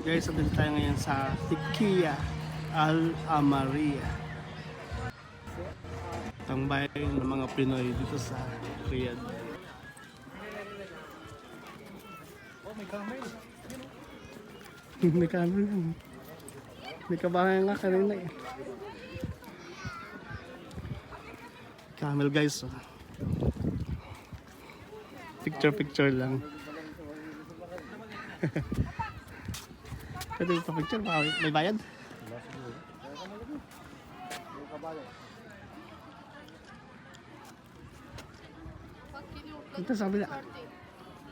Guys, nandito tayo ngayon sa Tikia Al-Amaria. Tambayan ng mga Pinoy dito sa Riyadh. Oh, may camel. May camel lang. May kabahan nga kanina eh. Camel guys. Oh. Picture lang. Pwede pa picture, may bayad? Ito sa kabila.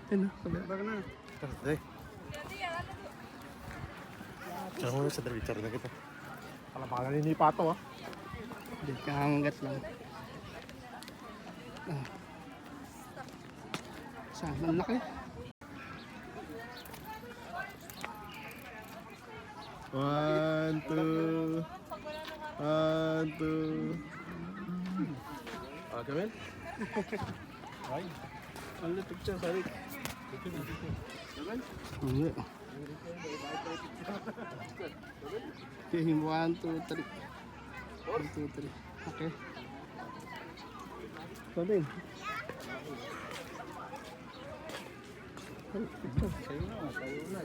Ito sa kabila. Baka na. Tara, Tsaka muna sa picture na kita. Alam pa ka naninipa to ah. Hindi, kahanggat lang. Ah. Saan? Ang laki. One, two. Camel? Ay. Ano picture, sorry. Hindi. Okay, 1, 2, 3. 1, 2, 3. Okay. Sabi. Sa'yo na.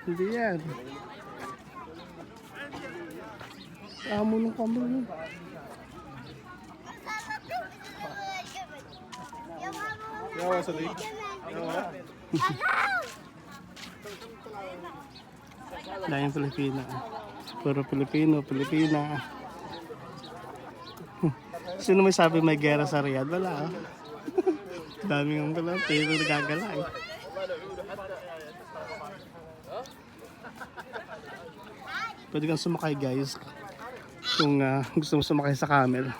Hindi yan. Amo ng camera yun. Yawa sa lig. Yawa. Dahil Pilipina. Puro Pilipina. Sino may sabi may gera sa Riyadh? Wala ah. Daming ang pala, pero nagagala eh. Pwede kang sumakay guys. Kung gusto mo sumakay sa camel.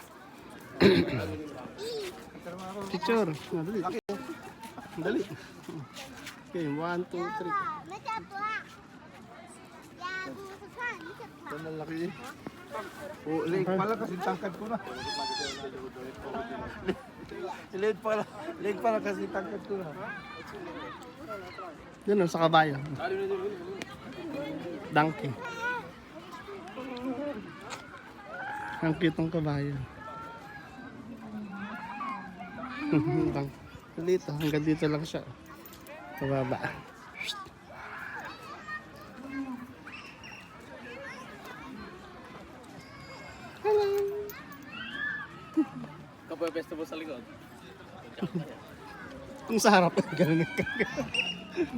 Picture. Dali. Dali. Okay, 1, 2, 3. Ito na laki eh. Oh, leg pala kasi tangkad ko na. Leg pala kasi tangkad ko na. Yun sa kabayo. Donkey. Ang cute ng kabayo. Dito, hanggang dito lang siya. Pababa. Hello. Kapoy festival sa likod. Kung sa harap, ganun ka.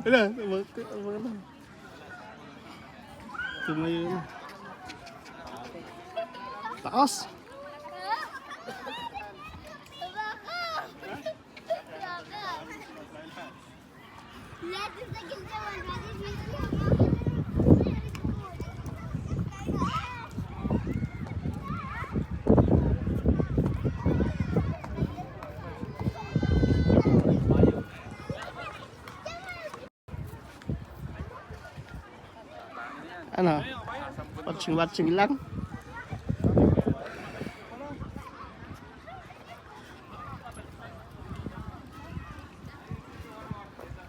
Wala, wala na. Tumayo na. Taas! Ano? Watching lang.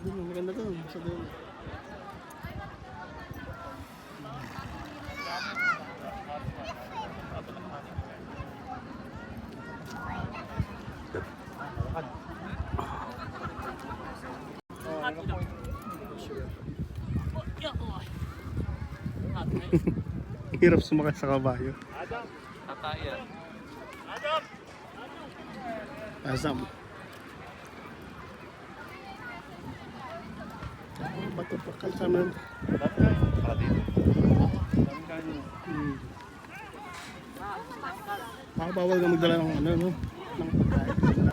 Maganda to sa dulo. Hirap sumakay sa kabayo. Tataya. Azam. Bato pa kasama. Para dito. Bawal ka magdala ng ano, no? Ng pagkain.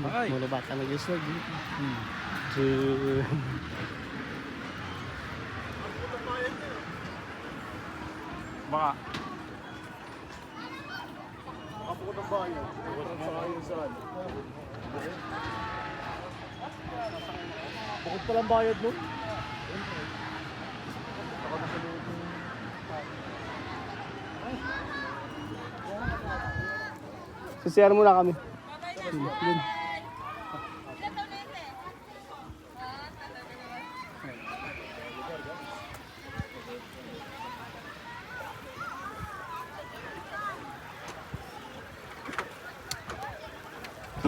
Ay. Mula bata nag-isog. Baka. Kapag ng bayan. Kapag ng bayan saan? Bukod pa lang bayad mo. Sisiyan muna kami. Yun.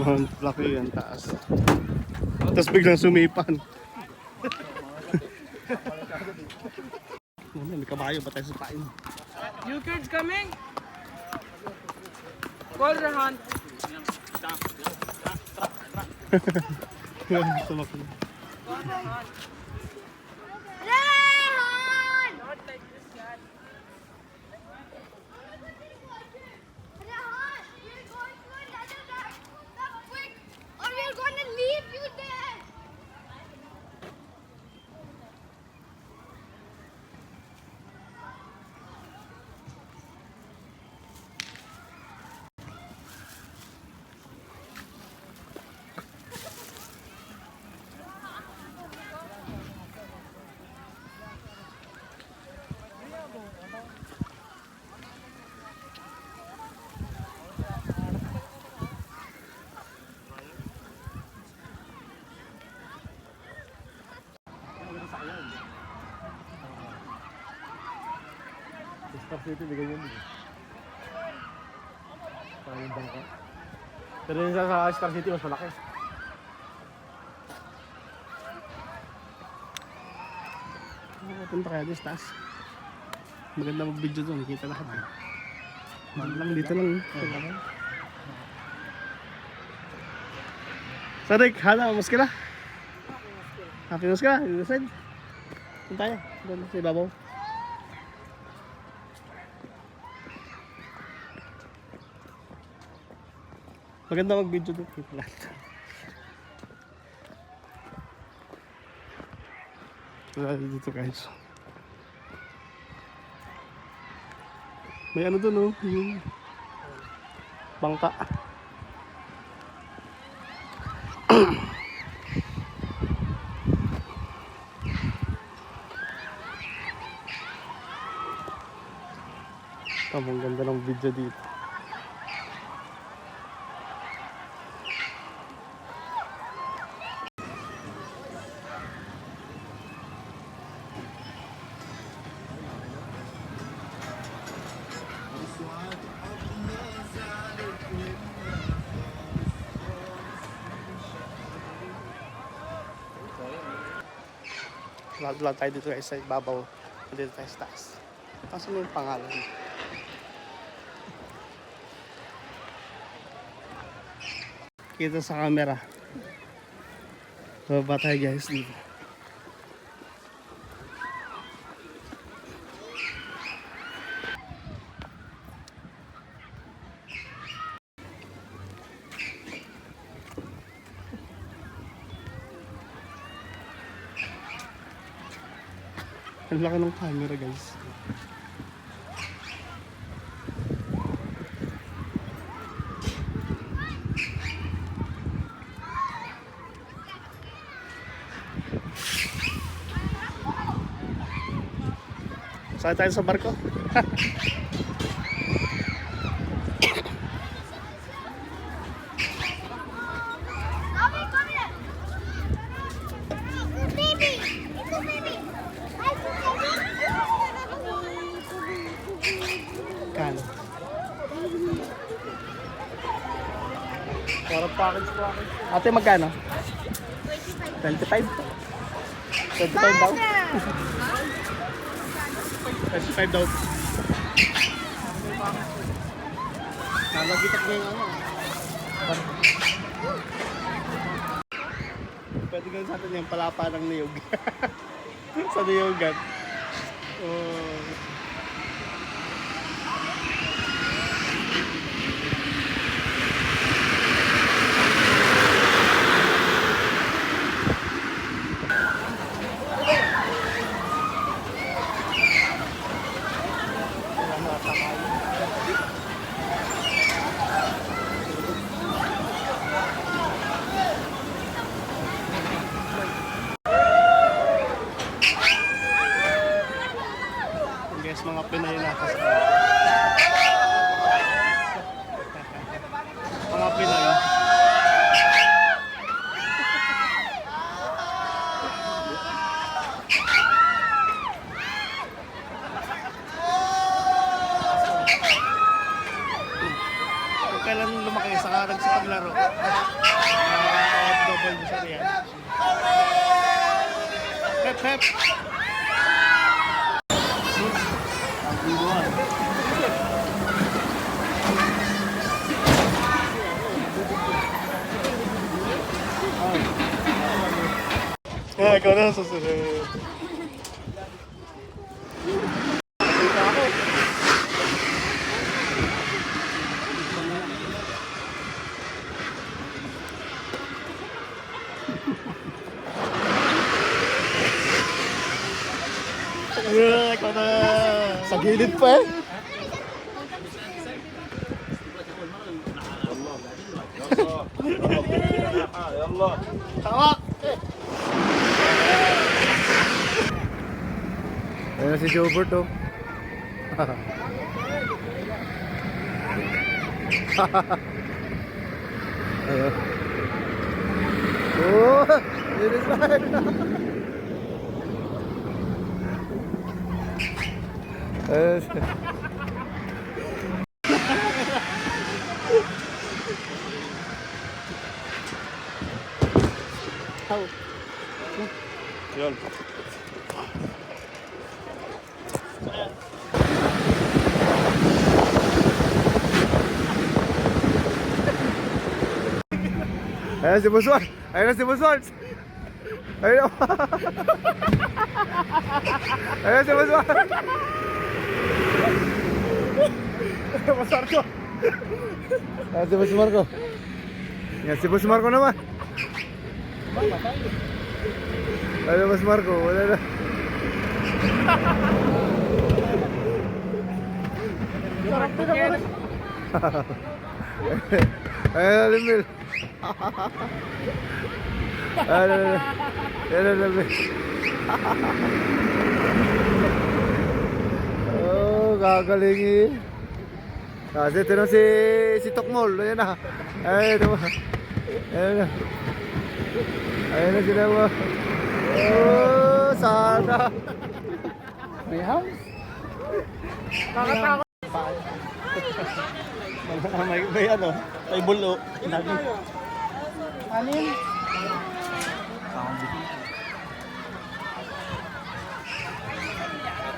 Ang laki yan, taas. Tapos biglang sumipan. May kabayo ba tayo sa pain? You kids coming? Call Rahan. Sumakot. Call Rahan. Rehan! Not like this guy. Rehan, we're going to another ride. Come quick, or we're going to leave you there. Star City, di ganyan din. Parang yung bangka. Pero yung sa Star City, mas malaki. Punta kaya doon sa taas. Maganda mag-video doon, kita lahat. Lang dito lang. Sarik, hala, muskila. Happy muskila, ilusin. Punta tayo, doon sa ibabaw. Maganda mag-video doon, kita lahat. Wala dito guys. May ano doon oh, yung bangka. Ang ganda ng video dito. Lahat tayo dito guys sa ibabaw. Dito tayo sa taas. Kaso may pangalan. Kita sa camera. Baba tayo guys dito. Ang laki ng camera guys. Saan tayo sa barko? Mommy, come here. It's a baby. It's a baby. Hi, it's a baby. Kano? Parang package. Ate magkano? 25? 25 daw? 25 daw. Nalagitak niya yung ano. Pwede ganun sa atin yung palapa ng niyog. Sa niyogan. Oh. Mga Pinoy. Kung kailan lumaki sa paglaro. Double siya riyan. Hep hep. Ang buwan. Ikaw na susunod. Nakita ako. Ikaw na. Sa gilid pa eh. Tawak! Ayan si Jobert oh. Ayan. Oh, it is like. Ayan. Yun. Ayan si Buswal. Ayan na si Buswal. Ayan. Ayan si Buswal. Bus Marco. Ayan si Bus Marco. Ayan si Bus Marco naman. Ayan Bus Marco. Wala na. Ayan Limil. Ayan Limil. Oh, gagaling eh. Kasi ito na si Tokmol. Ayan na. Ayan na. Ayan na. Ayan na sila mo. Oh, sana. May house? Nakakatakot. May ano, may bulo. Ano yun?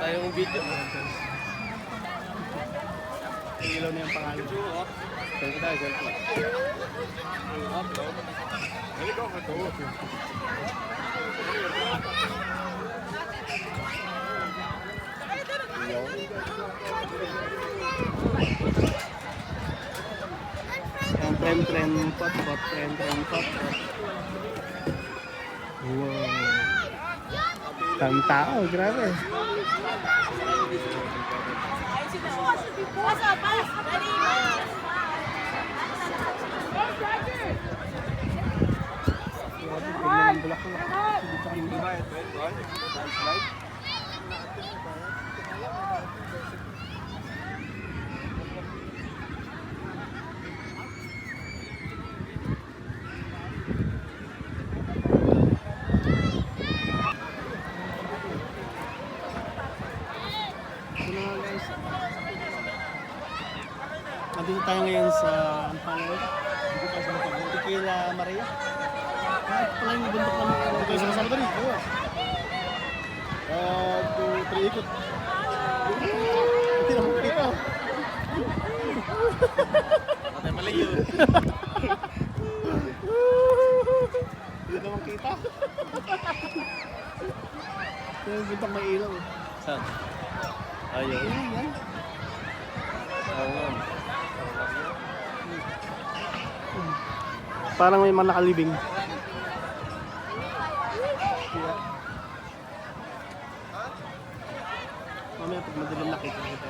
Tayo yung video. Ilaw na yung pangalan. Selfie tayo, selfie. Yung trend pot. Wow. Ang tao, grabe. Nandito tayo ngayon sa Tequila Maria. Pala yung bundok naman. Dito tayo sa Salvador. Oo. 2, 3 ikot. Hindi naman kita. Patay malayo. Hindi naman kita. Yung bundok may ilaw. Saan? Ayaw. Yan. Oo nga. Parang may mga nakalibing. Mamaya pag madalang nakita kita.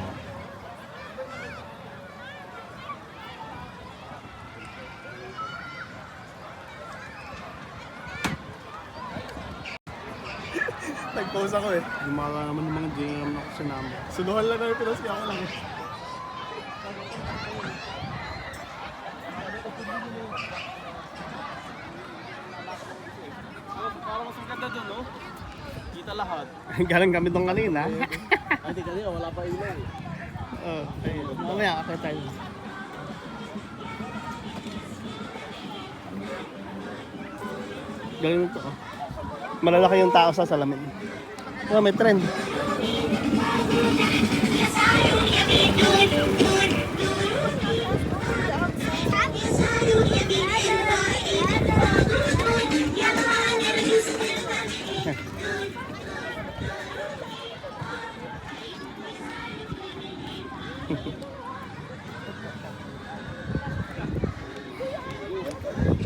Nag-pause ako eh. Gumala naman yung mga JM na kasi namin. Sunuhan lang namin pinos kaya ako lang. Parang mas maganda doon, no? Kita lahat. Galing kami doon kanina. Ay, di kanina, wala pa ilaw eh. Mamaya, akay tayo. Galing ito. Oh. Malalaki yung tao sa salamin. Oh, may trend.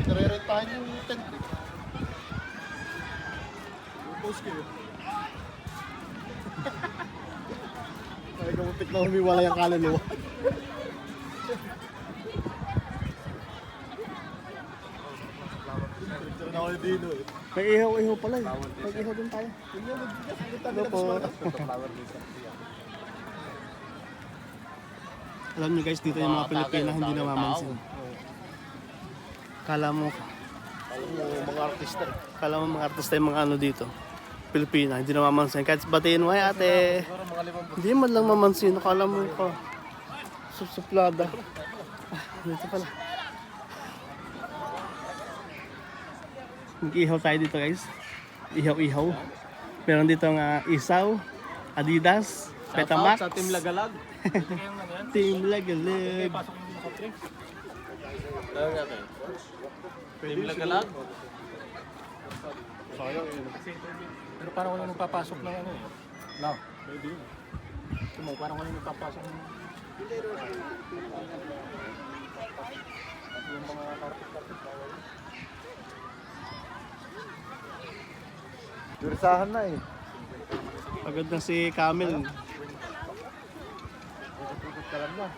Nare-rentahan yung tent. Post kayo. Ay, kamuntik na humiwala yung kaluluwa. Picture na ako ni Dino eh. May ihaw-ihaw pala eh. Mag-ihaw din tayo. Ano po? Alam nyo guys, dito yung mga Pilipina hindi namamansin. Kala mo Mga artista. Kala mo mga artista yung mga ano dito. Pilipina, hindi namamansin. Kahit batiin mo, ay ate. Hindi man lang mamansin. Kala mo ka. Suplada. Ah, dito pala. Mag-ihaw tayo dito guys. Ihaw-ihaw. Meron dito nga isaw, Adidas, Petamax. Sa Team Lagalag. Team Lagalag. Ano nga tayo? Team Lagalag? Sayang yun. Pero parang wala nang papasok ng ano eh. No. Pwede yun. Parang wala nang papasok ng... Yung mga karpet-karpet bawal. Durisahan na eh. Pagod na si Camel. Pagod ka lang na.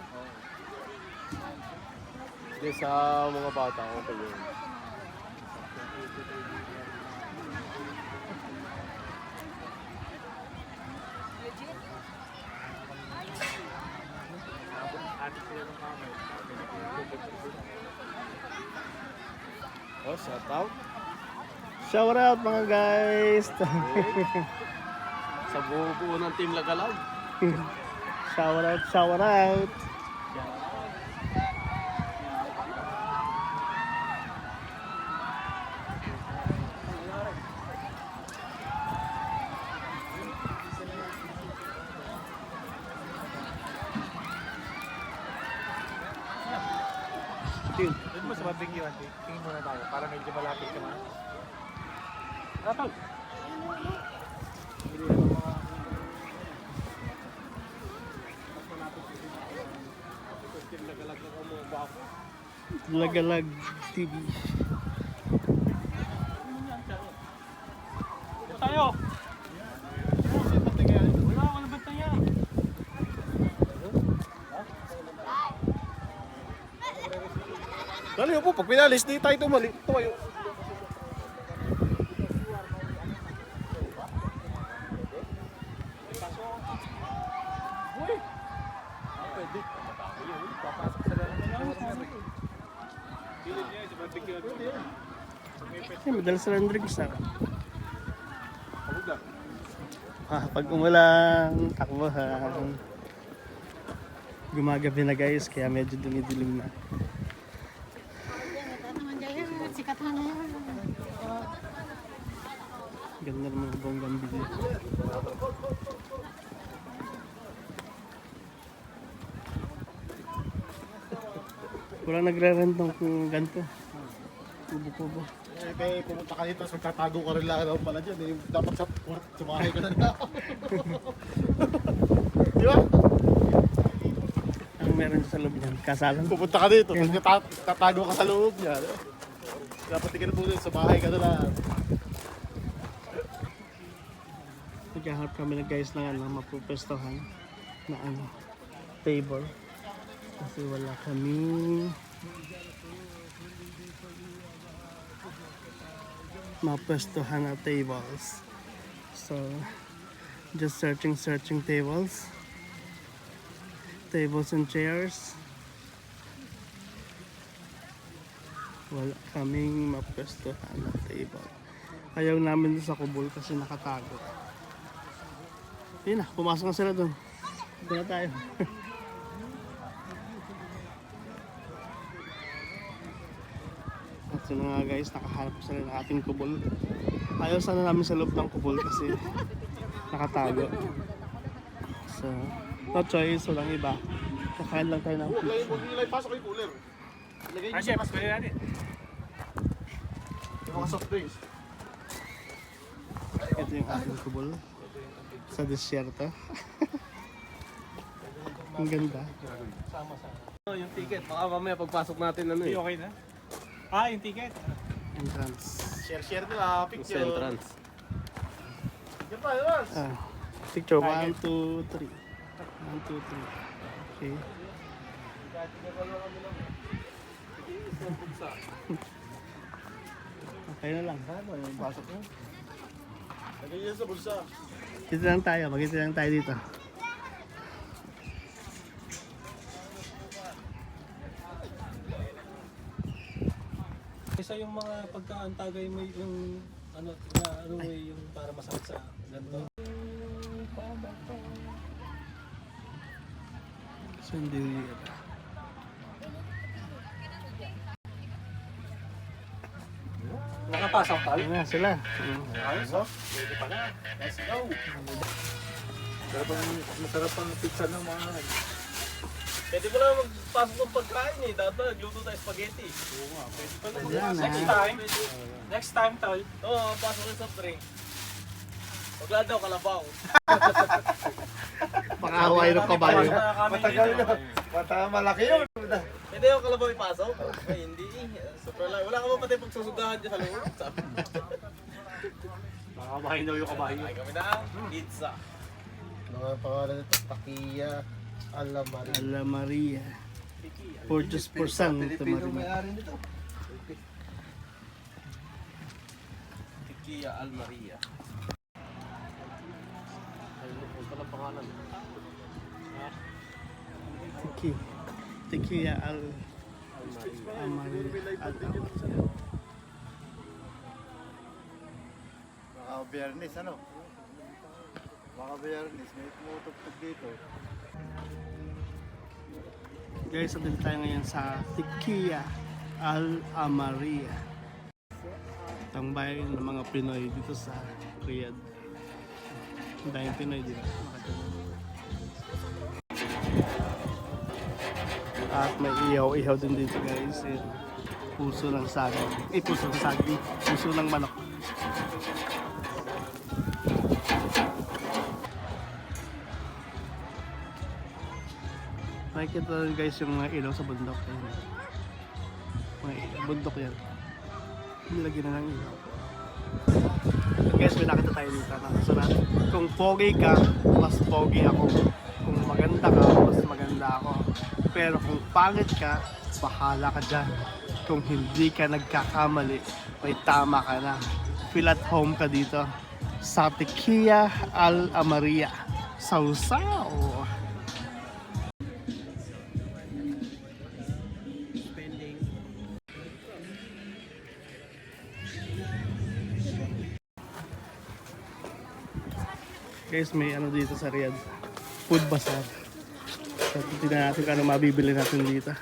Hindi, sa mga bata, okay yun. Oh, shout out. Shout out mga guys. Sa buo ng Team Lagalag. Shout out, shout out. Doon mo sa barbecue, auntie. Tingin muna tayo para medyo malapit ka na. Rapag! Lagalag TV. Tayo! Wala akong nabantay yan. Dali po, pag pinalis, di tayo tumayo. Ay, madalas sa drinks na. Pag umulan, takbuhan. Gumagabi na guys, kaya medyo dumidilim na. Ganda naman ang bonggang video. Walang nagre-rent ng ganito. Kubo-kubo. Eh, kaya pumunta ka dito, tapos magtatago ka rin lang daw pala dyan. Eh, dapat sumahay ka na lang. Di ba? Ang meron sa loob niyan, kasalan. Pupunta ka dito, tapos tatago ka sa loob niya. Dapat di ka na po dito, sumahay ka na lang. Naghahanap kami na guys ng ano, mapupestohan na ano, table. Kasi wala kami mapestohan na tables. So, just searching tables. Tables and chairs. Wala kaming mapwestuhan na table. Ayaw namin sa kubol kasi nakatago. Yun na, pumasok na sila doon. Doon na tayo. At yun na nga guys, nakahanap sila ng ating kubol. Ayaw sana namin sa loob ng kubol kasi nakatago. So, no choice, walang iba. Kakain lang tayo ng pizza. Huwag nilay, pasok yung cooler. Ilagay niyo. Chef, pwede natin. Yung mga soft drinks. Ito yung ating kubol sa desierto. Ang ganda. Yung ticket, baka mamaya pagpasok natin ano eh. Okay na? Yung ticket. Entrance. Share nila, picture. Sa entrance. Yan pa, yan. Picture 1, 2, 3. 1, 2, 3. Okay. Okay na lang. Pasok mo. Lagay yan sa bulsa. Dito lang tayo. Mag-ito lang tayo dito. Isa yung mga pagkaantagay mo yung ano may yung para masakit sa ganito. Sandili. Nakapasok tayo. Ayun na sila. Ayos oh. Pwede pa na. Let's go. Masarap ang pizza ng mga Pwede mo na magpasok ng pagkain eh. Dapat nagluto tayo spaghetti. Oo nga. Pwede pa na. Ayan Next na. time. Next time tol. Oo, pasok ng soft drink. Wala daw kalabaw. Pakaway ng kabayo. matagal yun. Malaki yun. Pwede yung kalabaw ipasok? Ay, hindi eh. Super lang. Wala ka ba pati pagsusugahan dyan sa loob? Makakabahin daw yung kabahin. Ay kami na ang pizza. Mga pangalan nito, Takia, Alamari. Ala Maria. Purchase for San. Pilipino may-ari nito. Tequila Almaria. Ay, pala pangalan. Tequila Al Amaria. Baka Biyernes, ano? Baka Biyernes, may tumutugtog dito. Guys, andito tayo ngayon sa Tequila Al Amaria. Ang bayan ng mga Pinoy dito sa Riyadh. Ang daming Pinoy dito. At may ihaw-ihaw din dito guys. Ayan. Puso ng saging. Puso ng saging. Puso ng manok. Nakikita rin guys yung mga ilaw sa bundok. Ayan. Mga bundok yan. Nilagyan na ng ilaw. Guys, may nakita tayo dito. So natin, kung pogi ka, mas pogi ako. Kung maganda ka, mas maganda ako. Pero kung pangit ka, bahala ka dyan. Kung hindi ka nagkakamali, may tama ka na. Feel at home ka dito sa Tequila Al Amaria. Sausaw! Guys, may ano dito sa Riyadh. Food bazaar. So, tingnan natin kung ano mabibili natin dito.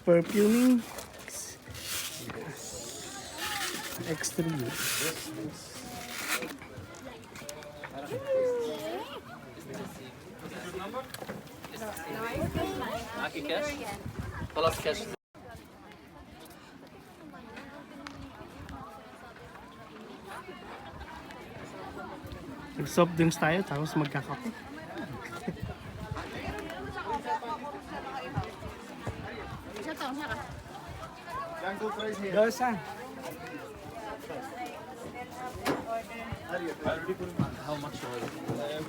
Perfuming. Extreme. Aki cash? Plus cash. Mag-soft drinks tayo, tapos magkakape. Dosa. How much oil?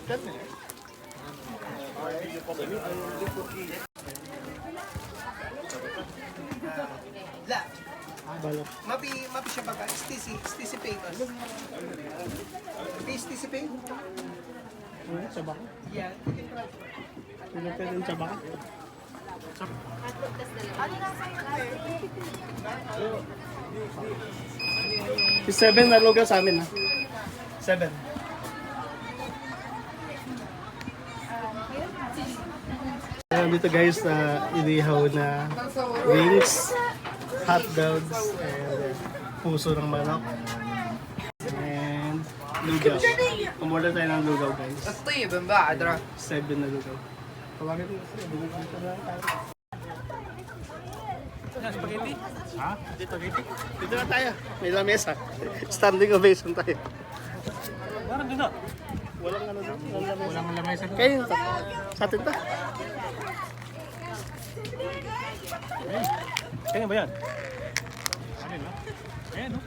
10 minutes. Balok. Mapi siya baka. Stisi papers. Stisi papers? Ano, tsaba ka? Yeah. Ano pwede yung tsaba ka? Si 7 nalugaw sa amin ha. 7. Dito guys, inihaw na wings, hot dogs, and puso ng manok. And lugaw. Umorder tayo ng lugaw guys. الطيب من بعد 7 na lugaw. Tawagin mo kasi, dito na tayo. Spaghetti? Ha? Dito na tayo. May lamesa. Standing ovation tayo. Parang doon na. Walang ano doon. Walang lamesa. Walang lamesa doon. Kayo, sa atin ta. Kaya ba yan? Ano yun? Ayan, no?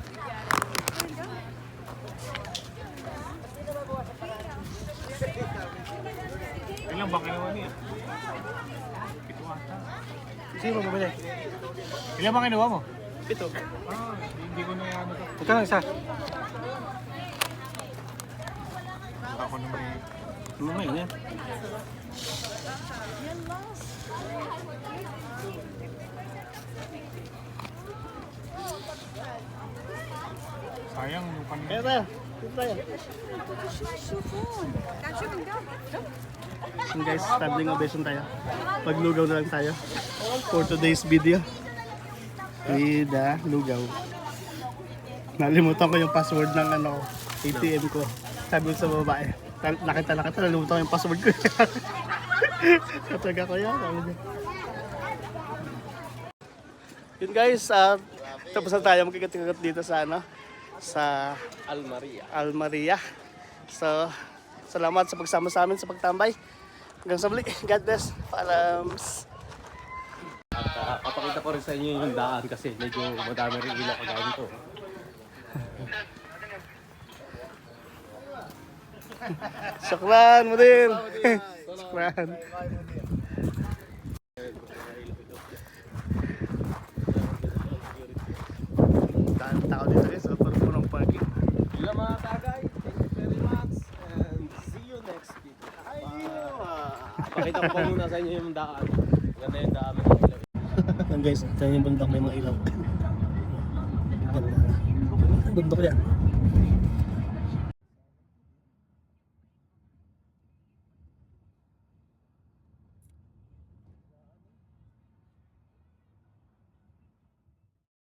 Ilang ba kinuha niya? 7 ata. Sino mo bumili? Ilang ba kinuha mo? 7. Ah, hindi ko na ano to. Ito lang isa. Ako na may... Mamay na yan. Sayang yung kanina. Kaya tayo. Dito tayo. So guys, standing ovation tayo. Paglugaw na lang tayo. For today's video. With the lugaw. Nalimutan ko yung password ng ano, ATM ko. Sabi ko sa babae. Nakita, nalimutan ko yung password ko. Kataga ko yan. Sabi niya. Yun guys, tapos na tayo magkagat-kagat dito sa ano, sa Almaria. So, salamat sa pagsama sa amin sa pagtambay. Hanggang sa muli. God bless. Paalams. Papakita ko rin sa inyo yung daan kasi medyo madami rin ilaw kagaya nito. Syukran, Mudir. Syukran. Daming tao dito guys. So, parang punong parking. Yun mga tagay. Thank you very much and see you next video. Pakita ko pa muna sa inyo yung daan. Ganda yung daan ng ilaw. Yan guys, ito yung bundok, may mga ilaw. Ganda. Bundok yan.